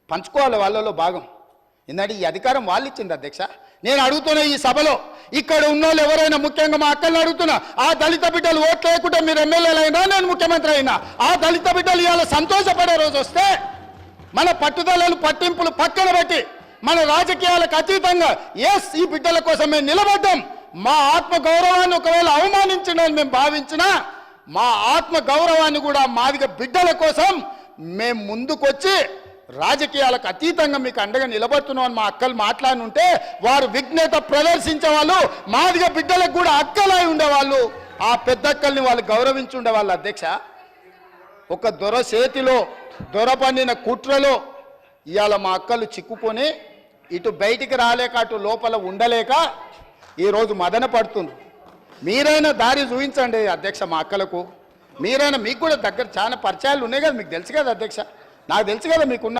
పంచుకోవాలి వాళ్ళలో భాగం. ఎందుకంటే ఈ అధికారం వాళ్ళు ఇచ్చింది అధ్యక్ష. నేను అడుగుతున్నా ఈ సభలో ఇక్కడ ఉన్నోళ్ళు ఎవరైనా, ముఖ్యంగా మా అక్కల్ని అడుగుతున్నా, ఆ దళిత బిడ్డలు ఓట్లు లేకుండా మీరు ఎమ్మెల్యేలు అయినా, నేను ముఖ్యమంత్రి అయినా, ఆ దళిత బిడ్డలు ఇవాళ సంతోషపడే రోజు వస్తే మన పట్టుదలలు పట్టింపులు పక్కన పెట్టి మన రాజకీయాలకు అతీతంగా ఎస్ ఈ బిడ్డల కోసం మేము నిలబడ్డాం, మా ఆత్మ గౌరవాన్ని ఒకవేళ అవమానించడం మేము భావించినా మా ఆత్మ గౌరవాన్ని కూడా మాదిగ బిడ్డల కోసం మేము ముందుకొచ్చి రాజకీయాలకు అతీతంగా మీకు అండగా నిలబడుతున్నాం అని మా అక్కలు మాట్లాడుంటే వారు విఘ్నత ప్రదర్శించే వాళ్ళు, మాదిగ బిడ్డలకు కూడా అక్కలై ఉండేవాళ్ళు, ఆ పెద్దక్కల్ని వాళ్ళు గౌరవించి ఉండేవాళ్ళు. అధ్యక్ష, ఒక దొర చేతిలో దొర పండిన కుట్రలో ఇవాళ మా అక్కలు చిక్కుకొని ఇటు బయటికి రాలేక అటు లోపల ఉండలేక ఈరోజు మదన పడుతున్నారు. మీరైనా దారి చూపించండి అధ్యక్ష మా అక్కలకు. మీరైనా, మీకు కూడా దగ్గర చాలా పరిచయాలు ఉన్నాయి కదా, మీకు తెలుసు కదా అధ్యక్ష, నాకు తెలుసు కదా మీకున్న